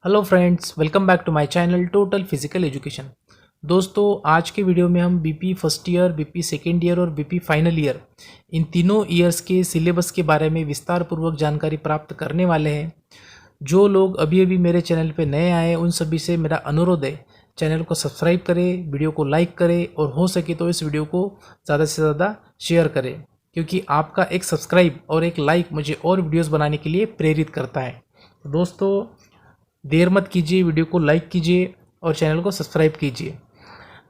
Hello friends, welcome back to my channel total physical education. दोस्तों, आज के video में हम BP first year, BP second year और बीपी फाइनल ईयर इन तीनों ईयर्स के सिलेबस के बारे में विस्तार पूर्वक जानकारी प्राप्त करने वाले हैं। जो लोग अभी अभी मेरे चैनल पे नए आए हैं उन सभी से मेरा अनुरोध है, चैनल को सब्सक्राइब करें, वीडियो को लाइक करें और हो सके तो इस वीडियो को ज़्यादा से ज़्यादा शेयर करें, क्योंकि आपका एक सब्सक्राइब और एक लाइक मुझे और वीडियोज़ बनाने के लिए प्रेरित करता है। दोस्तों, देर मत कीजिए, वीडियो को लाइक कीजिए और चैनल को सब्सक्राइब कीजिए।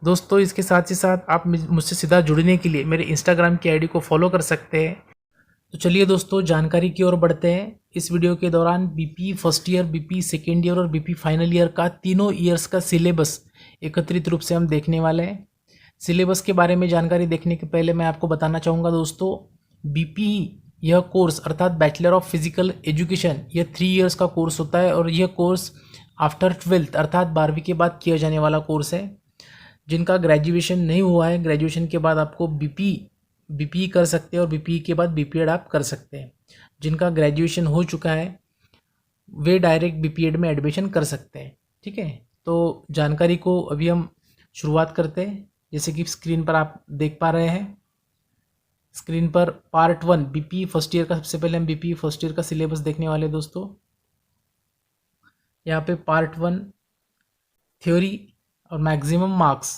दोस्तों, इसके साथ ही साथ आप मुझसे सीधा जुड़ने के लिए मेरे इंस्टाग्राम की आईडी को फॉलो कर सकते हैं। तो चलिए दोस्तों, जानकारी की ओर बढ़ते हैं। इस वीडियो के दौरान BP first year, BP second year और बीपी फाइनल ईयर का तीनों ईयर्स का सिलेबस एकत्रित रूप से हम देखने वाले हैं। सिलेबस के बारे में जानकारी देखने के पहले मैं आपको बताना चाहूँगा दोस्तों, बीपी यह कोर्स अर्थात बैचलर ऑफ फिजिकल एजुकेशन यह 3 इयर्स का कोर्स होता है और यह कोर्स आफ्टर 12th अर्थात 12वीं के बाद किया जाने वाला कोर्स है। जिनका ग्रेजुएशन नहीं हुआ है, ग्रेजुएशन के बाद आपको बीपी कर सकते हैं और बीपी के बाद बीपीएड आप कर सकते हैं। जिनका ग्रेजुएशन हो चुका है वे डायरेक्ट बीपीएड में एडमिशन कर सकते हैं। ठीक है, तो जानकारी को अभी हम शुरुआत करते हैं। जैसे कि स्क्रीन पर आप देख पा रहे हैं, स्क्रीन पर पार्ट 1 बीपी फर्स्ट ईयर का, सबसे पहले हम बीपी फर्स्ट ईयर का सिलेबस देखने वाले हैं दोस्तों। यहाँ पे पार्ट 1 थ्योरी और मैक्सिमम मार्क्स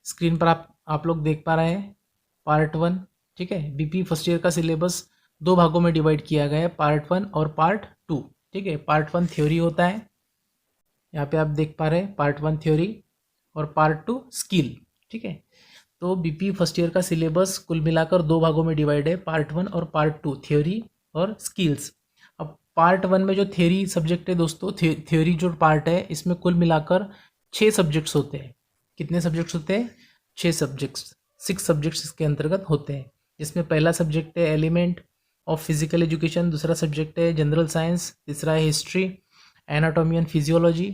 स्क्रीन पर आप लोग देख पा रहे हैं। पार्ट 1, ठीक है, बीपी फर्स्ट ईयर का सिलेबस 2 भागों में डिवाइड किया गया है, पार्ट 1 और पार्ट 2। ठीक है, पार्ट 1 थ्योरी होता है, यहाँ पे आप देख पा रहे हैं पार्ट 1 थ्योरी और पार्ट 2 स्किल। ठीक है, तो बीपी फर्स्ट ईयर का सिलेबस कुल मिलाकर 2 भागों में डिवाइड है, पार्ट 1 और पार्ट 2, थ्योरी और स्किल्स। अब पार्ट 1 में जो थ्योरी सब्जेक्ट है दोस्तों, थ्योरी जो पार्ट है इसमें कुल मिलाकर 6 सब्जेक्ट्स होते हैं। कितने सब्जेक्ट्स होते हैं? 6 सब्जेक्ट्स, 6 सब्जेक्ट्स इसके अंतर्गत होते हैं। जिसमें पहला सब्जेक्ट है एलिमेंट ऑफ फिजिकल एजुकेशन, दूसरा सब्जेक्ट है जनरल साइंस, तीसरा है हिस्ट्री, एनाटॉमी एंड फिजियोलॉजी,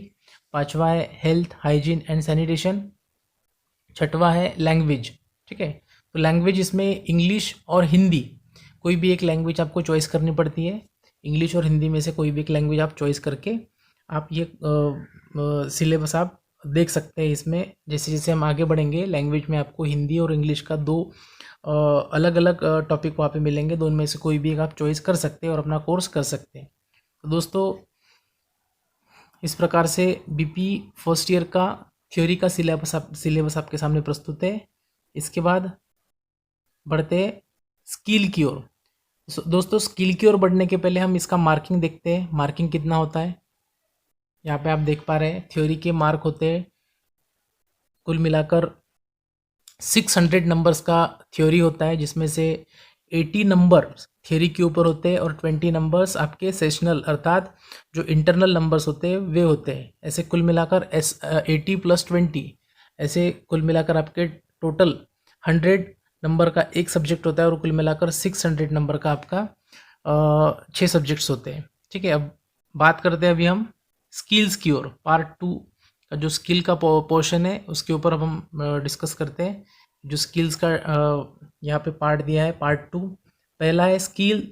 पांचवा है हेल्थ, हाइजीन एंड सैनिटेशन, छठवा है लैंग्वेज। ठीक है, तो लैंग्वेज इसमें इंग्लिश और हिंदी, कोई भी एक लैंग्वेज आपको चॉइस करनी पड़ती है। इंग्लिश और हिंदी में से कोई भी एक लैंग्वेज आप चॉइस करके आप ये सिलेबस आप देख सकते हैं। इसमें जैसे जैसे हम आगे बढ़ेंगे, लैंग्वेज में आपको हिंदी और इंग्लिश का 2 अलग अलग टॉपिक वहाँ पे मिलेंगे। दोनों में से कोई भी एक आप चॉइस कर सकते हैं और अपना कोर्स कर सकते हैं। तो दोस्तों, इस प्रकार से बीपी फर्स्ट ईयर का थ्योरी का सिलेबस आपके सामने प्रस्तुत है। इसके बाद बढ़ते हैं स्किल की ओर। दोस्तों, स्किल की ओर बढ़ने के पहले हम इसका मार्किंग देखते हैं, मार्किंग कितना होता है। यहाँ पे आप देख पा रहे हैं थ्योरी के मार्क होते हैं कुल मिलाकर 600 नंबर्स का थ्योरी होता है, जिसमें से 80 नंबर थ्योरी के ऊपर होते हैं और 20 नंबर्स आपके सेशनल अर्थात जो इंटरनल नंबर्स होते हैं वे होते हैं। ऐसे कुल मिलाकर 80 + 20, ऐसे कुल मिलाकर आपके टोटल 100 नंबर का एक सब्जेक्ट होता है और कुल मिलाकर 600 नंबर का आपका 6 सब्जेक्ट्स होते हैं। ठीक है, अब बात करते हैं अभी हम स्किल्स की ओर। पार्ट 2 का जो स्किल का पोर्शन है उसके ऊपर अब हम डिस्कस करते हैं। जो स्किल्स का यहाँ पे पार्ट दिया है, पार्ट 2, पहला है skill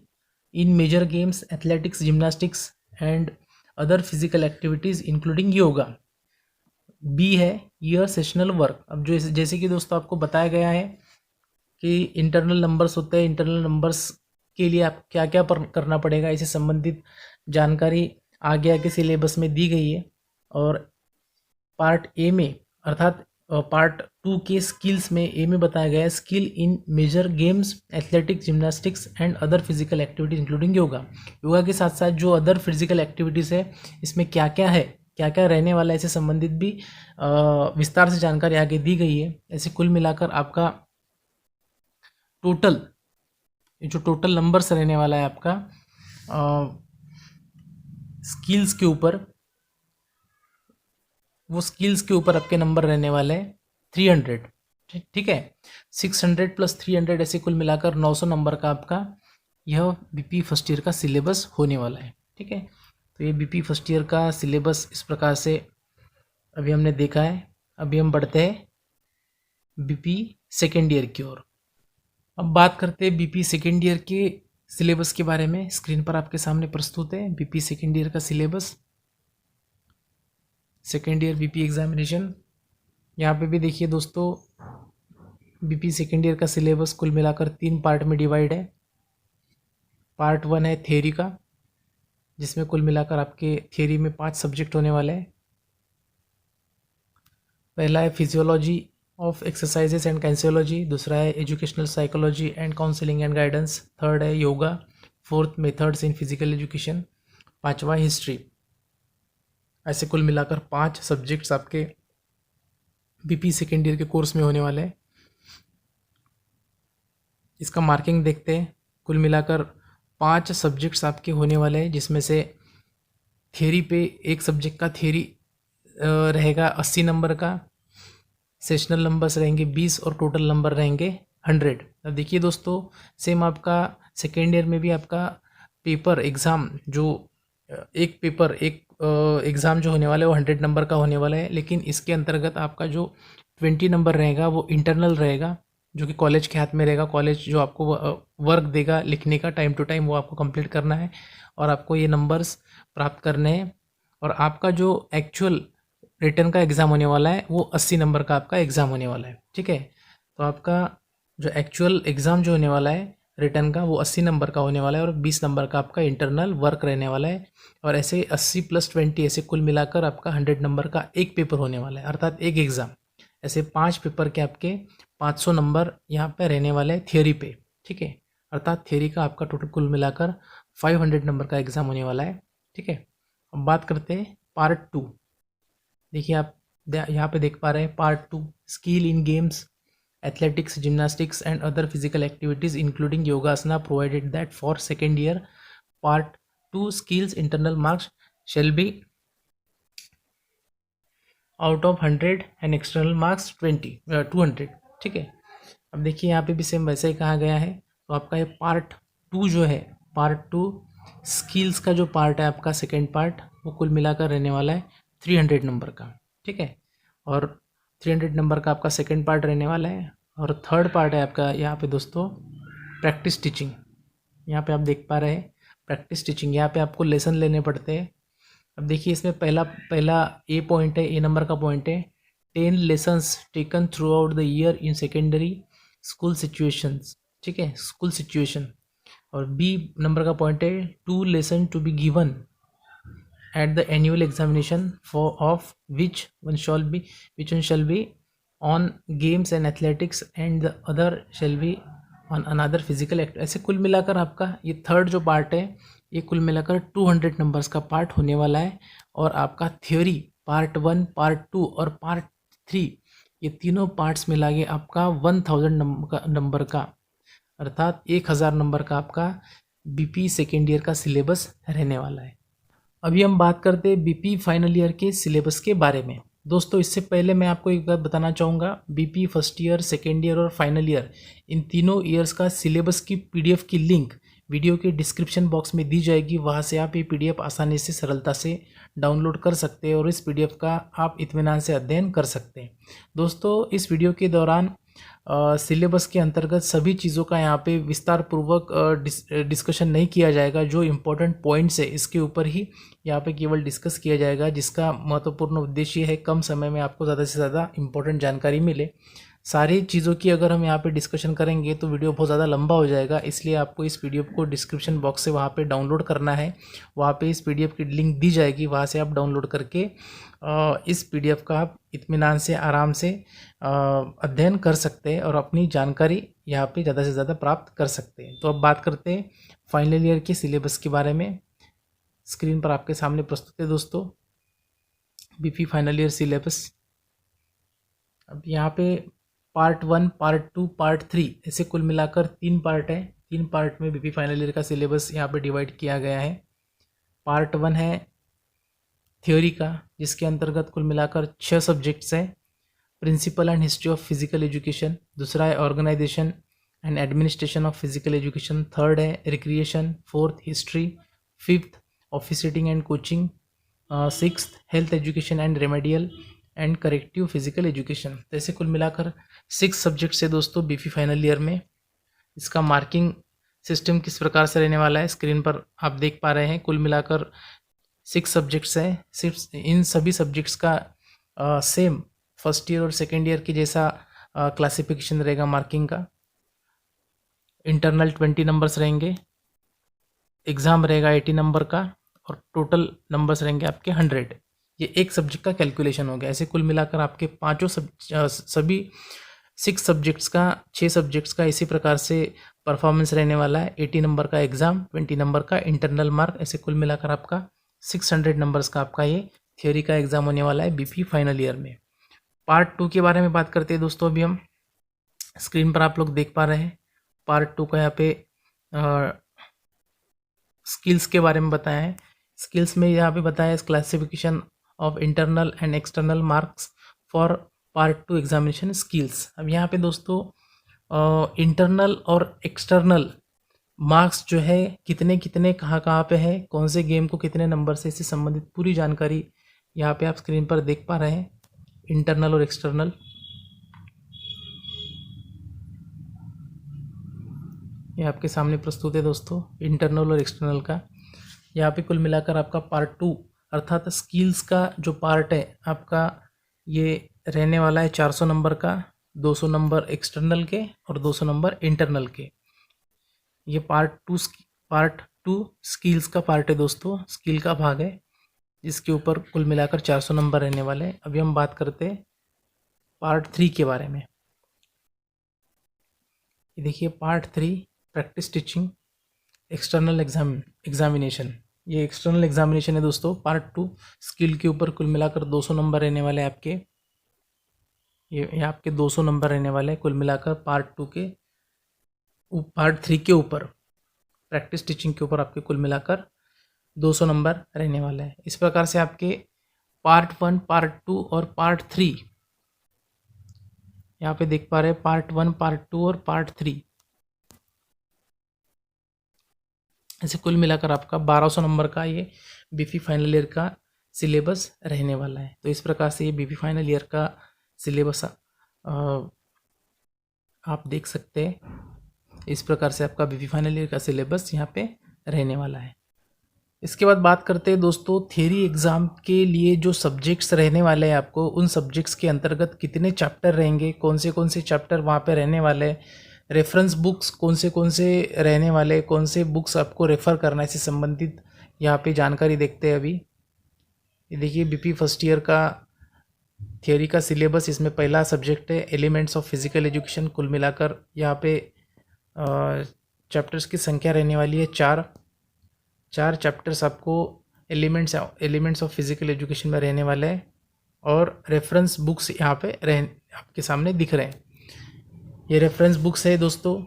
in major games, athletics, gymnastics and other physical activities including yoga. B है ईयर सेशनल वर्क। अब जो जैसे कि दोस्तों आपको बताया गया है कि इंटरनल नंबर्स होते हैं, इंटरनल नंबर्स के लिए आप क्या क्या करना पड़ेगा, इससे संबंधित जानकारी आगे आगे सिलेबस में दी गई है। और पार्ट ए में अर्थात पार्ट 2 के स्किल्स में ए में बताया गया है skill in major games, athletics, gymnastics and other physical activities including yoga. Yoga के साथ साथ जो अदर फिजिकल एक्टिविटीज़ है इसमें क्या क्या है, क्या क्या रहने वाला है, इससे संबंधित भी विस्तार से जानकारी आगे दी गई है। ऐसे कुल मिलाकर आपका टोटल जो टोटल नंबर्स रहने वाला है आपका स्किल्स के ऊपर, वो स्किल्स के ऊपर आपके नंबर रहने वाले हैं 300। ठीक है, 600 + 300 ऐसे कुल मिलाकर 900 नंबर का आपका यह बीपी फर्स्ट ईयर का सिलेबस होने वाला है। ठीक है, तो ये बीपी फर्स्ट ईयर का सिलेबस इस प्रकार से अभी हमने देखा है। अभी हम बढ़ते हैं बीपी सेकेंड ईयर की ओर। अब बात करते हैं बीपी सेकेंड ईयर के सिलेबस के बारे में। स्क्रीन पर आपके सामने प्रस्तुत है बीपी सेकेंड ईयर का syllabus. Second year BP examination. यहाँ पे भी देखिए दोस्तों, बीपी सेकेंड ईयर का सिलेबस कुल मिलाकर 3 पार्ट में डिवाइड है। पार्ट 1 है थियोरी का, जिसमें कुल मिलाकर आपके थियोरी में 5 सब्जेक्ट होने वाले हैं। पहला है physiology of exercises and kinesiology, दूसरा है educational psychology and counselling and guidance, third है yoga, fourth methods in physical education, पांचवा हिस्ट्री। ऐसे कुल मिलाकर 5 सब्जेक्ट्स आपके बीपी सेकेंड ईयर के कोर्स में होने वाले हैं। इसका मार्किंग देखते हैं। कुल मिलाकर 5 सब्जेक्ट्स आपके होने वाले हैं, जिसमें से थियोरी पे एक सब्जेक्ट का थियोरी रहेगा 80 नंबर का, सेशनल नंबर्स रहेंगे 20 और टोटल नंबर रहेंगे 100। अब देखिए दोस्तों, सेम आपका सेकेंड ईयर में भी आपका पेपर एग्ज़ाम जो एक पेपर एक एग्ज़ाम जो होने वाला है वो 100 नंबर का होने वाला है, लेकिन इसके अंतर्गत आपका जो 20 नंबर रहेगा वो इंटरनल रहेगा, जो कि कॉलेज के हाथ में रहेगा। कॉलेज जो आपको वर्क देगा लिखने का टाइम टू टाइम, वो आपको कंप्लीट करना है और आपको ये नंबर्स प्राप्त करने हैं। और आपका जो एक्चुअल रिटर्न का एग्ज़ाम होने वाला है वो 80 नंबर का आपका एग्ज़ाम होने वाला है, ठीक है। तो आपका जो एक्चुअल एग्ज़ाम जो होने वाला है रिटर्न का वो 80 नंबर का होने वाला है और 20 नंबर का आपका इंटरनल वर्क रहने वाला है। और ऐसे 80 + 20 ऐसे कुल मिलाकर आपका 100 नंबर का एक पेपर होने वाला है, अर्थात एक एग्ज़ाम। ऐसे 5 पेपर के आपके 500 नंबर यहाँ पे रहने वाले हैं थियोरी पे, ठीक है। अर्थात थियोरी का आपका टोटल कुल मिलाकर 500 नंबर का एग्ज़ाम होने वाला है, ठीक है। अब बात करते हैं पार्ट 2। देखिए आप यहाँ पे देख पा रहे हैं part 2, skill in games, athletics, gymnastics and other physical activities including योगासना provided that for second year part 2 skills internal marks shall be out of 100 and external marks 200, ठीक है। अब देखिए यहाँ पे भी सेम वैसे ही कहा गया है। तो आपका ये पार्ट 2 जो है, पार्ट 2 स्किल्स का जो पार्ट है आपका सेकेंड पार्ट, वो कुल मिलाकर रहने वाला है 300 नंबर का, ठीक है। और 300 नंबर का आपका सेकेंड पार्ट रहने वाला है। और थर्ड पार्ट है आपका यहाँ पे दोस्तों प्रैक्टिस टीचिंग। यहाँ पे आप देख पा रहे हैं प्रैक्टिस टीचिंग, यहाँ पे आपको लेसन लेने पड़ते हैं। अब देखिए इसमें पहला ए पॉइंट है, ए नंबर का पॉइंट है 10 lessons taken throughout the year in secondary school situations, ठीक है, स्कूल सिचुएशन। और बी नंबर का पॉइंट है 2 lesson to be given at the annual examination for of which one shall be on games and athletics and the other shall be on another physical act। ऐसे कुल मिलाकर आपका ये third जो part है ये कुल मिलाकर 200 नंबर्स का पार्ट होने वाला है। और आपका थ्योरी पार्ट 1, पार्ट 2 और पार्ट 3 ये तीनों पार्ट्स मिला के आपका 1000 नंबर का अर्थात 1000 नंबर का आपका बीपी सेकेंड ईयर का सिलेबस रहने वाला है। अभी हम बात करते हैं बीपी फाइनल ईयर के सिलेबस के बारे में। दोस्तों इससे पहले मैं आपको एक बात बताना चाहूँगा, BP first year, second year और फाइनल ईयर इन तीनों ईयर्स का सिलेबस की पीडीएफ की लिंक वीडियो के डिस्क्रिप्शन बॉक्स में दी जाएगी। वहाँ से आप ये पीडीएफ आसानी से सरलता से डाउनलोड कर सकते हैं और इस पीडीएफ का आप इत्मीनान से अध्ययन कर सकते हैं। दोस्तों इस वीडियो के दौरान सिलेबस के अंतर्गत सभी चीज़ों का यहाँ पे विस्तार पूर्वक डिस्कशन नहीं किया जाएगा। जो इम्पोर्टेंट पॉइंट्स है इसके ऊपर ही यहाँ पे केवल डिस्कस किया जाएगा, जिसका महत्वपूर्ण उद्देश्य है कम समय में आपको ज़्यादा से ज़्यादा इम्पोर्टेंट जानकारी मिले। सारी चीज़ों की अगर हम यहाँ पे डिस्कशन करेंगे तो वीडियो बहुत ज़्यादा लंबा हो जाएगा, इसलिए आपको इस पीडीएफ को डिस्क्रिप्शन बॉक्स से वहाँ पे डाउनलोड करना है। वहाँ पे इस पीडीएफ की लिंक दी जाएगी, वहाँ से आप डाउनलोड करके इस पीडीएफ का आप इत्मीनान से आराम से अध्ययन कर सकते हैं और अपनी जानकारी यहाँ पे ज़्यादा से ज़्यादा प्राप्त कर सकते हैं। तो अब बात करते हैं फाइनल ईयर के सिलेबस के बारे में। स्क्रीन पर आपके सामने प्रस्तुत है दोस्तों बीपी फाइनल ईयर सिलेबस। अब यहाँ पे पार्ट 1, पार्ट 2, पार्ट 3 ऐसे कुल मिलाकर 3 पार्ट है। 3 पार्ट में बीपी फाइनल ईयर का सिलेबस यहाँ पे डिवाइड किया गया है। पार्ट 1 है थ्योरी का, जिसके अंतर्गत कुल मिलाकर 6 सब्जेक्ट्स हैं। Principle and history of physical education, दूसरा है organisation and administration of physical education, third है recreation, fourth history, fifth officiating and coaching, sixth health education and remedial and corrective physical education. तो ऐसे कुल मिलाकर 6 सब्जेक्ट्स है दोस्तों बीपी फाइनल ईयर में। इसका मार्किंग सिस्टम किस प्रकार से रहने वाला है स्क्रीन पर आप देख पा रहे हैं। कुल मिलाकर 6 सब्जेक्ट्स हैं, सिर्फ इन सभी सब्जेक्ट्स का सेम फर्स्ट ईयर और सेकेंड ईयर की जैसा क्लासिफिकेशन रहेगा मार्किंग का। इंटरनल 20 नंबर्स रहेंगे, एग्ज़ाम रहेगा 80 नंबर का और टोटल नंबर्स रहेंगे आपके 100। ये एक सब्जेक्ट का कैलकुलेशन हो गया। ऐसे कुल मिलाकर आपके पाँचों सभी 6 सब्जेक्ट्स का 6 सब्जेक्ट्स का इसी प्रकार से परफॉर्मेंस रहने वाला है। 80 नंबर का एग्ज़ाम, 20 नंबर का इंटरनल मार्क, ऐसे कुल मिलाकर आपका 600 नंबर्स का आपका ये थियोरी का एग्ज़ाम होने वाला है बीपी फाइनल ईयर में। पार्ट 2 के बारे में बात करते हैं दोस्तों। अभी हम स्क्रीन पर आप लोग देख पा रहे हैं पार्ट 2 का यहाँ पे स्किल्स के बारे में बताया है। स्किल्स में यहाँ पे बताया है classification of internal and external marks for part 2 examination skills. अब यहाँ पे दोस्तों इंटरनल और एक्सटर्नल मार्क्स जो है कितने कितने कहाँ पे है, कौन से गेम को कितने नंबर से, इससे संबंधित पूरी जानकारी यहाँ पे आप स्क्रीन पर देख पा रहे हैं। इंटरनल और एक्सटर्नल ये आपके सामने प्रस्तुत है दोस्तों, इंटरनल और एक्सटर्नल का। यहाँ पे कुल मिलाकर आपका पार्ट 2 अर्थात स्किल्स का जो पार्ट है आपका ये रहने वाला है 400 नंबर का, 200 नंबर एक्सटर्नल के और 200 नंबर इंटरनल के। ये पार्ट टू स्किल्स का पार्ट है दोस्तों, स्किल का भाग है जिसके ऊपर कुल मिलाकर 400 नंबर रहने वाले हैं। अभी हम बात करते हैं पार्ट 3 के बारे में। ये देखिए part 3 practice teaching external examination. ये एक्सटर्नल एग्जामिनेशन है दोस्तों पार्ट 2 स्किल के ऊपर। कुल मिलाकर 200 नंबर रहने वाले हैं आपके। ये आपके 200 नंबर रहने वाले हैं कुल मिलाकर पार्ट 2 के। पार्ट 3 के ऊपर प्रैक्टिस टीचिंग के ऊपर आपके कुल मिलाकर 200 नंबर रहने वाले हैं। इस प्रकार से आपके पार्ट 1, पार्ट 2 और पार्ट 3 यहाँ पे देख पा रहे हैं, पार्ट 1, पार्ट 2 और पार्ट 3 ऐसे कुल मिलाकर आपका 1200 नंबर का ये बीपी फाइनल ईयर का सिलेबस रहने वाला है। तो इस प्रकार से ये बीपी फाइनल ईयर का सिलेबस आप देख सकते हैं। इस प्रकार से आपका बीपी फाइनल ईयर का सिलेबस यहाँ पे रहने वाला है। इसके बाद बात करते हैं दोस्तों थियरी एग्ज़ाम के लिए जो सब्जेक्ट्स रहने वाले हैं आपको, उन सब्जेक्ट्स के अंतर्गत कितने चैप्टर रहेंगे, कौन से चैप्टर वहाँ पे रहने वाले हैं, रेफरेंस बुक्स कौन से रहने वाले, कौन से बुक्स आपको रेफ़र करना है, इससे संबंधित यहाँ पे जानकारी देखते हैं। अभी ये देखिए बीपी फर्स्ट ईयर का थियरी का सिलेबस, इसमें पहला सब्जेक्ट है एलिमेंट्स ऑफ फिजिकल एजुकेशन। कुल मिलाकर यहाँ पे चैप्टर्स की संख्या रहने वाली है 4 चैप्टर्स आपको एलिमेंट्स ऑफ फिजिकल एजुकेशन में रहने वाले हैं और रेफरेंस बुक्स यहाँ पे आपके सामने दिख रहे हैं। ये रेफरेंस बुक्स है दोस्तों,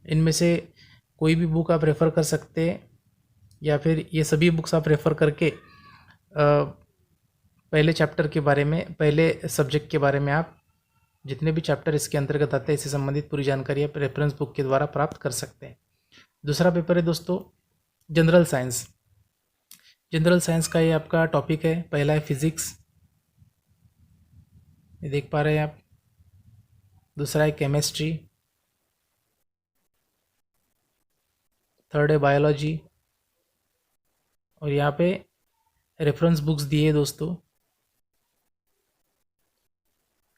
इनमें से कोई भी बुक आप रेफ़र कर सकते हैं या फिर ये सभी बुक्स आप रेफ़र करके पहले चैप्टर के बारे में, पहले सब्जेक्ट के बारे में आप जितने भी चैप्टर इसके अंतर्गत आते हैं इससे संबंधित पूरी जानकारी आप रेफरेंस बुक के द्वारा प्राप्त कर सकते हैं। दूसरा पेपर है दोस्तों जनरल साइंस। जनरल साइंस का ये आपका टॉपिक है। पहला है फिज़िक्स, ये देख पा रहे हैं आप। दूसरा है केमिस्ट्री, थर्ड है बायोलॉजी और यहाँ पे रेफरेंस बुक्स दिए दोस्तों,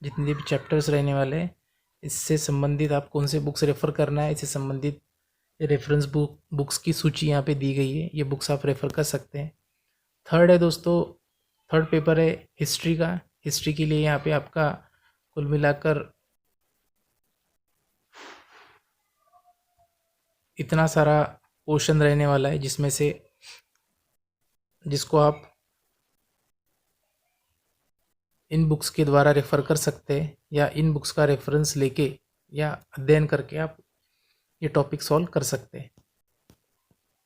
जितने भी चैप्टर्स रहने वाले हैं इससे संबंधित आप कौन से बुक्स रेफ़र करना है, इससे संबंधित रेफरेंस बुक्स की सूची यहाँ पे दी गई है। ये बुक्स आप रेफ़र कर सकते हैं। थर्ड है दोस्तों, थर्ड पेपर है हिस्ट्री का। हिस्ट्री के लिए यहाँ पे आपका कुल मिलाकर इतना सारा पोर्शन रहने वाला है जिसको आप इन बुक्स के द्वारा रेफ़र कर सकते हैं या इन बुक्स का रेफरेंस लेके या अध्ययन करके आप ये टॉपिक सॉल्व कर सकते हैं।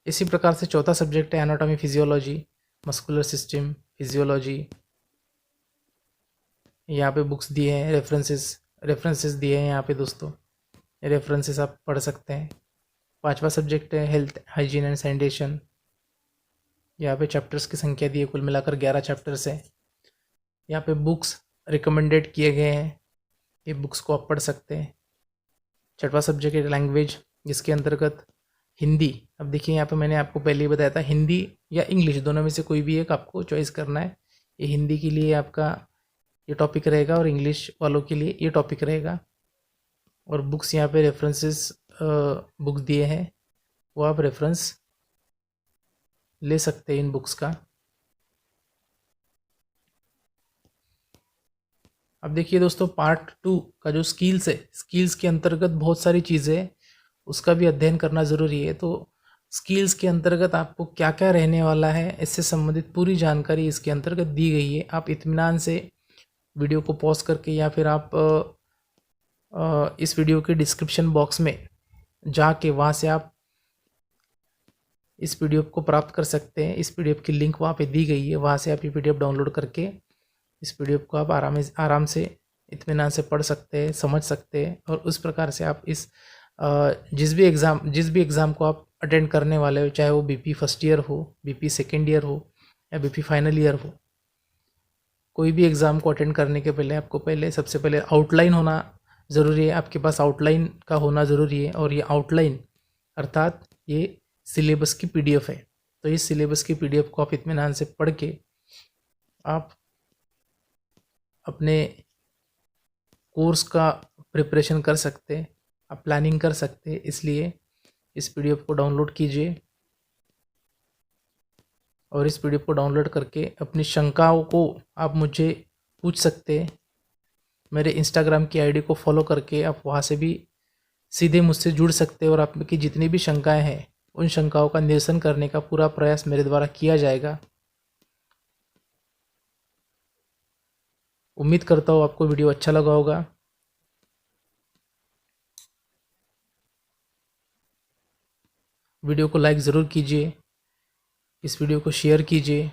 इसी प्रकार से चौथा सब्जेक्ट है anatomy physiology, muscular system physiology. यहाँ पे बुक्स दिए हैं, रेफरेंसेस दिए हैं यहाँ पे दोस्तों, रेफरेंसेस आप पढ़ सकते हैं। पांचवा सब्जेक्ट है हेल्थ, हाइजीन एंड सैनिटेशन। यहाँ पे चैप्टर्स की संख्या दी है, कुल मिलाकर 11 चैप्टर्स हैं। यहाँ पे बुक्स रिकमेंडेड किए गए हैं, ये बुक्स को आप पढ़ सकते हैं। छठवां सब्जेक्ट है लैंग्वेज, जिसके अंतर्गत हिंदी। अब देखिए यहाँ पे मैंने आपको पहले ही बताया था हिंदी या इंग्लिश, दोनों में से कोई भी एक आपको चॉइस करना है। ये हिंदी के लिए आपका ये टॉपिक रहेगा और इंग्लिश वालों के लिए ये टॉपिक रहेगा। और बुक्स यहाँ पे रेफरेंसेस बुक्स दिए हैं, वो आप रेफरेंस ले सकते हैं इन बुक्स का। अब देखिए दोस्तों, पार्ट 2 का जो स्किल्स है, स्किल्स के अंतर्गत बहुत सारी चीज़ें हैं, उसका भी अध्ययन करना ज़रूरी है। तो स्किल्स के अंतर्गत आपको क्या क्या रहने वाला है, इससे संबंधित पूरी जानकारी इसके अंतर्गत दी गई है। आप इत्मीनान से वीडियो को पॉज करके या फिर आप इस वीडियो के डिस्क्रिप्शन बॉक्स में जाके वहाँ से आप इस पीडीएफ को प्राप्त कर सकते हैं। इस पीडीएफ की लिंक वहाँ पे दी गई है, वहाँ से आप ये पीडीएफ डाउनलोड करके इस पीडीएफ को आप आराम से इत्मीनान से पढ़ सकते हैं, समझ सकते हैं। और उस प्रकार से आप इस जिस भी एग्ज़ाम को आप अटेंड करने वाले हो, चाहे वो बीपी फर्स्ट ईयर हो, बीपी सेकेंड ईयर हो या बीपी फाइनल ईयर हो, कोई भी एग्ज़ाम को अटेंड करने के पहले आपको सबसे पहले आउटलाइन होना ज़रूरी है। आपके पास आउटलाइन का होना ज़रूरी है। और ये आउटलाइन अर्थात ये सिलेबस की पीडीएफ है। तो इस सिलेबस की पीडीएफ को आप इत्मीनान से पढ़ के आप अपने कोर्स का प्रिपरेशन कर सकते हैं, आप प्लानिंग कर सकते हैं। इसलिए इस पीडीएफ को डाउनलोड कीजिए और इस पीडीएफ को डाउनलोड करके अपनी शंकाओं को आप मुझे पूछ सकते हैं। मेरे इंस्टाग्राम की आईडी को फॉलो करके आप वहाँ से भी सीधे मुझसे जुड़ सकते हैं और आपकी जितनी भी शंकाएं हैं उन शंकाओं का निरसन करने का पूरा प्रयास मेरे द्वारा किया जाएगा। उम्मीद करता हूँ आपको वीडियो अच्छा लगा होगा। वीडियो को लाइक ज़रूर कीजिए, इस वीडियो को शेयर कीजिए।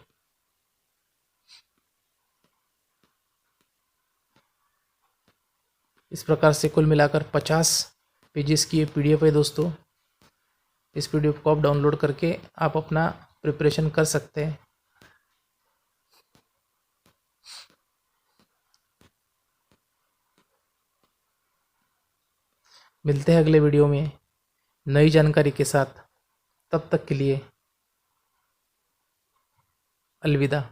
इस प्रकार से कुल मिलाकर 50 पेजेस की ये पीडीएफ है दोस्तों। इस पीडीएफ को आप डाउनलोड करके आप अपना प्रिपरेशन कर सकते हैं। मिलते हैं अगले वीडियो में नई जानकारी के साथ। तब तक के लिए अलविदा।